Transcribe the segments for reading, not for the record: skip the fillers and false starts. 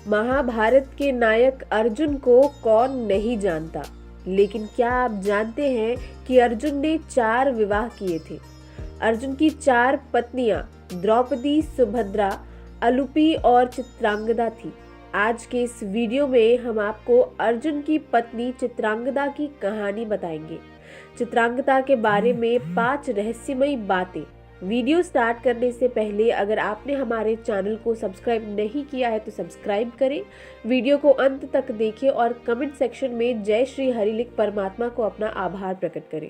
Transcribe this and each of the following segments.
महाभारत के नायक अर्जुन को कौन नहीं जानता, लेकिन क्या आप जानते हैं कि अर्जुन ने 4 विवाह किए थे। अर्जुन की 4 पत्नियां द्रौपदी, सुभद्रा, अलूपी और चित्रांगदा थी। आज के इस वीडियो में हम आपको अर्जुन की पत्नी चित्रांगदा की कहानी बताएंगे। चित्रांगदा के बारे में 5 रहस्यमयी बातें। वीडियो स्टार्ट करने से पहले अगर आपने हमारे चैनल को सब्सक्राइब नहीं किया है तो सब्सक्राइब करें, वीडियो को अंत तक देखें और कमेंट सेक्शन में जय श्री हरि लिख परमात्मा को अपना आभार प्रकट करें।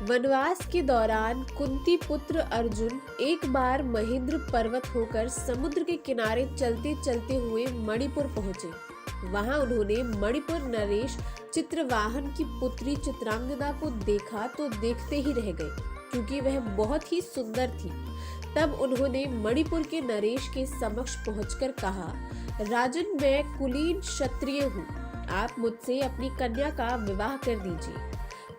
वनवास के दौरान कुंती पुत्र अर्जुन एक बार महेंद्र पर्वत होकर समुद्र के किनारे चलते चलते हुए मणिपुर पहुंचे। वहां उन्होंने मणिपुर नरेश चित्रवाहन की पुत्री चित्रांगदा को देखा तो देखते ही रह गए, क्योंकि वह बहुत ही सुंदर थी। तब उन्होंने मणिपुर के नरेश के समक्ष पहुंचकर कहा, राजन, मैं कुलीन क्षत्रिय हूँ, आप मुझसे अपनी कन्या का विवाह कर दीजिए।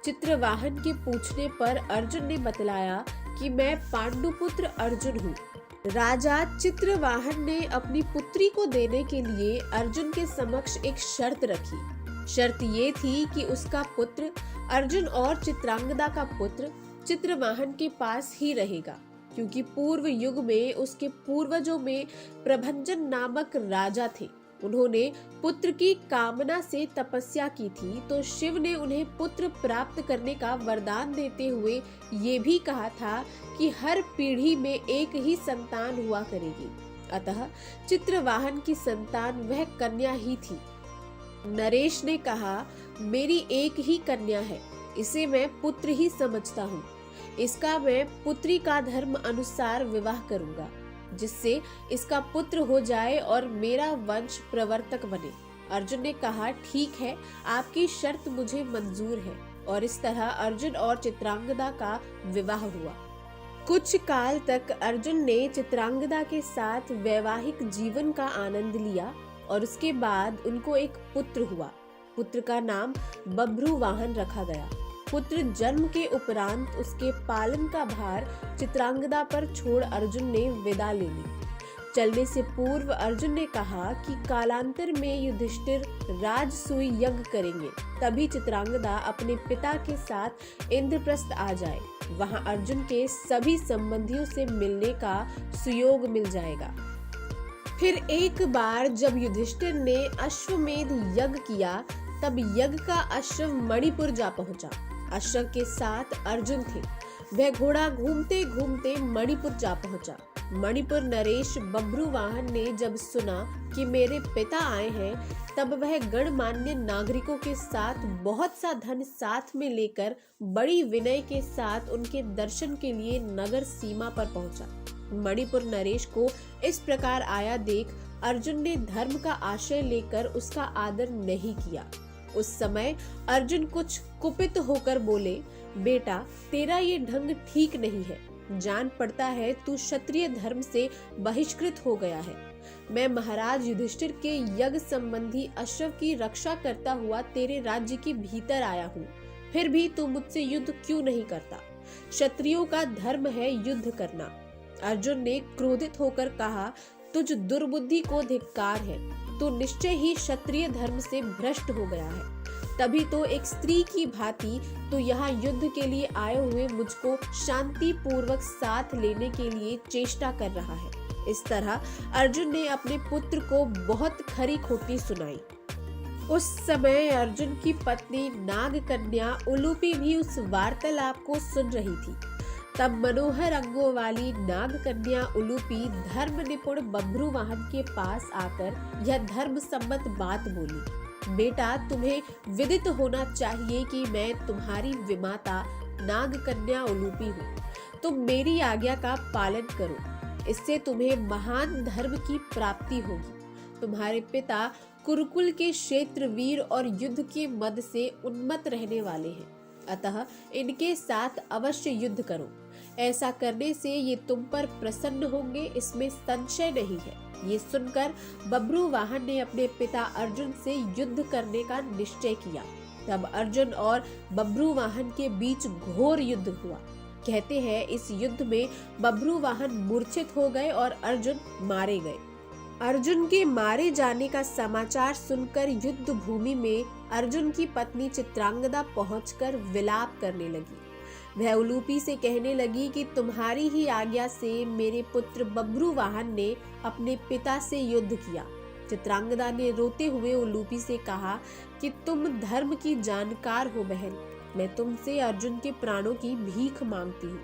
चित्रवाहन के पूछने पर अर्जुन ने बतलाया कि मैं पांडुपुत्र अर्जुन हूँ। राजा चित्रवाहन ने अपनी पुत्री को देने के लिए अर्जुन के समक्ष एक शर्त रखी। शर्त ये थी कि उसका पुत्र अर्जुन और चित्रांगदा का पुत्र चित्रवाहन के पास ही रहेगा, क्योंकि पूर्व युग में उसके पूर्वजों में प्रभंजन नामक राजा थे। उन्होंने पुत्र की कामना से तपस्या की थी, तो शिव ने उन्हें पुत्र प्राप्त करने का वरदान देते हुए ये भी कहा था कि हर पीढ़ी में एक ही संतान हुआ करेगी। अतः चित्रवाहन की संतान वह कन्या ही थी। नरेश ने कहा, मेरी एक ही कन्या है, इसे मैं पुत्र ही समझता हूँ। इसका मैं पुत्री का धर्म अनुसार विवाह करूंगा, जिससे इसका पुत्र हो जाए और मेरा वंश प्रवर्तक बने। अर्जुन ने कहा, ठीक है, आपकी शर्त मुझे मंजूर है। और इस तरह अर्जुन और चित्रांगदा का विवाह हुआ। कुछ काल तक अर्जुन ने चित्रांगदा के साथ वैवाहिक जीवन का आनंद लिया और उसके बाद उनको एक पुत्र हुआ। पुत्र का नाम बभ्रुवाहन रखा गया। पुत्र जन्म के उपरांत उसके पालन का भार चित्रांगदा पर छोड़ अर्जुन ने विदा ले ली। चलने से पूर्व अर्जुन ने कहा कि कालांतर में युधिष्ठिर राजसूय यज्ञ करेंगे, तभी चित्रांगदा अपने पिता के साथ इंद्रप्रस्थ आ जाए। वहां अर्जुन के सभी संबंधियों से मिलने का सुयोग मिल जाएगा। फिर एक बार जब युधिष्ठिर ने अश्वमेध यज्ञ किया, तब यज्ञ का अश्व मणिपुर जा पहुंचा। अश्व के साथ अर्जुन थे। वह घोड़ा घूमते घूमते मणिपुर जा पहुंचा। मणिपुर नरेश बभ्रुवाहन ने जब सुना कि मेरे पिता आए हैं, तब वह गणमान्य नागरिकों के साथ बहुत सा धन साथ में लेकर बड़ी विनय के साथ उनके दर्शन के लिए नगर सीमा पर पहुंचा। मणिपुर नरेश को इस प्रकार आया देख अर्जुन ने धर्म का आश्रय लेकर उसका आदर नहीं किया। उस समय अर्जुन कुछ कुपित होकर बोले, बेटा, तेरा ये ढंग ठीक नहीं है। जान पड़ता है तू क्षत्रिय धर्म से बहिष्कृत हो गया है। मैं महाराज युधिष्ठिर के यज्ञ संबंधी अश्व की रक्षा करता हुआ तेरे राज्य के भीतर आया हूँ, फिर भी तू मुझसे युद्ध क्यों नहीं करता? क्षत्रियों का धर्म है युद्ध करना। अर्जुन ने क्रोधित होकर कहा, तुझ दुर्बुद्धि को धिक्कार है, तो निश्चय ही क्षत्रिय धर्म से भ्रष्ट हो गया है। तभी तो एक स्त्री की भांति तो यहाँ युद्ध के लिए आए हुए मुझको शांति पूर्वक साथ लेने के लिए चेष्टा कर रहा है। इस तरह अर्जुन ने अपने पुत्र को बहुत खरी खोटी सुनाई। उस समय अर्जुन की पत्नी नागकन्या उलूपी भी उस वार्तालाप को सुन रही थी। तब मनोहर अंगों वाली नागकन्या उलूपी धर्म निपुण बभ्रुवाहन के पास आकर यह धर्म सम्मत बात बोली, बेटा, तुम्हें विदित होना चाहिए कि मैं तुम्हारी विमाता नागकन्या उलूपी हूँ। तुम मेरी आज्ञा का पालन करो, इससे तुम्हें महान धर्म की प्राप्ति होगी। तुम्हारे पिता कुरुकुल के क्षेत्रवीर और युद्ध के मद से उन्मत्त रहने वाले हैं, अतः इनके साथ अवश्य युद्ध करो। ऐसा करने से ये तुम पर प्रसन्न होंगे, इसमें संशय नहीं है। ये सुनकर बभ्रुवाहन ने अपने पिता अर्जुन से युद्ध करने का निश्चय किया। तब अर्जुन और बभ्रुवाहन के बीच घोर युद्ध हुआ। कहते हैं इस युद्ध में बभ्रुवाहन मूर्छित हो गए और अर्जुन मारे गए। अर्जुन के मारे जाने का समाचार सुनकर युद्ध भूमि में अर्जुन की पत्नी चित्रांगदा पहुंचकर विलाप करने लगी। वह उलूपी से कहने लगी कि तुम्हारी ही आज्ञा से मेरे पुत्र बब्रुवाहन ने अपने पिता से युद्ध किया। चित्रांगदा ने रोते हुए उलूपी से कहा कि तुम धर्म की जानकार हो बहन, मैं तुमसे अर्जुन के प्राणों की भीख मांगती हूँ।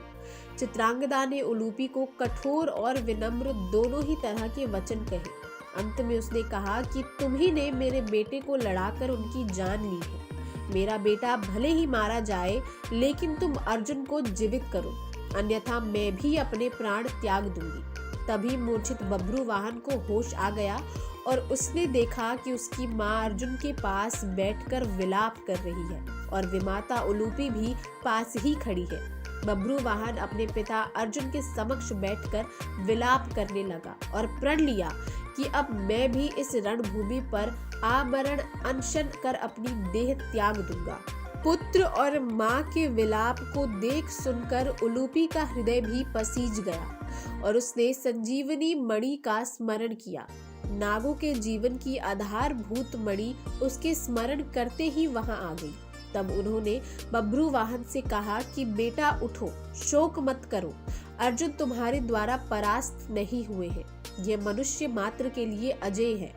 चित्रांगदा ने उलूपी को कठोर और विनम्र दोनों ही तरह के वचन कहे। अंत में उसने कहा कि तुम ही ने मेरे बेटे को लड़ाकर उनकी जान ली है। मेरा बेटा भले ही मारा जाए, लेकिन तुम अर्जुन को जीवित करो, अन्यथा मैं भी अपने प्राण त्याग दूंगी। तभी मूर्छित बब्रुवाहन को होश आ गया और उसने देखा कि उसकी माँ अर्जुन के पास बैठकर विलाप कर रही है और विमाता उलूपी भी पास ही खड़ी है। बब्रुवाहन अपने पिता अर्जुन के समक्ष बैठकर विलाप करने लगा और प्रण लिया कि अब मैं भी इस रणभूमि पर आमरण अनशन कर अपनी देह त्याग दूंगा। पुत्र और माँ के विलाप को देख सुनकर उलूपी का हृदय भी पसीज गया और उसने संजीवनी मणि का स्मरण किया। नागों के जीवन की आधारभूत मणि उसके स्मरण करते ही वहां आ गई। तब उन्होंने बब्रुवाहन से कहा कि बेटा उठो, शोक मत करो, अर्जुन तुम्हारे द्वारा परास्त नहीं हुए हैं। ये मनुष्य मात्र के लिए अजेय है।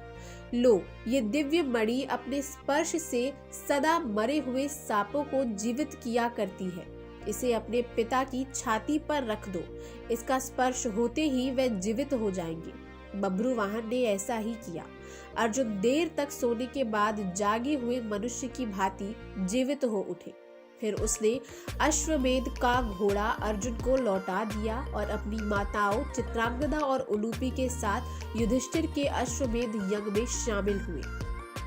लो, ये दिव्य मणि अपने स्पर्श से सदा मरे हुए सांपों को जीवित किया करती है। इसे अपने पिता की छाती पर रख दो, इसका स्पर्श होते ही वे जीवित हो जाएंगे। बब्रुवाहन ने ऐसा ही किया। अर्जुन देर तक सोने के बाद जागे हुए मनुष्य की भांति जीवित हो उठे। फिर उसने अश्वमेध का घोड़ा अर्जुन को लौटा दिया और अपनी माताओं चित्रांगदा और उलूपी के साथ युधिष्ठिर के अश्वमेध यज्ञ में शामिल हुए।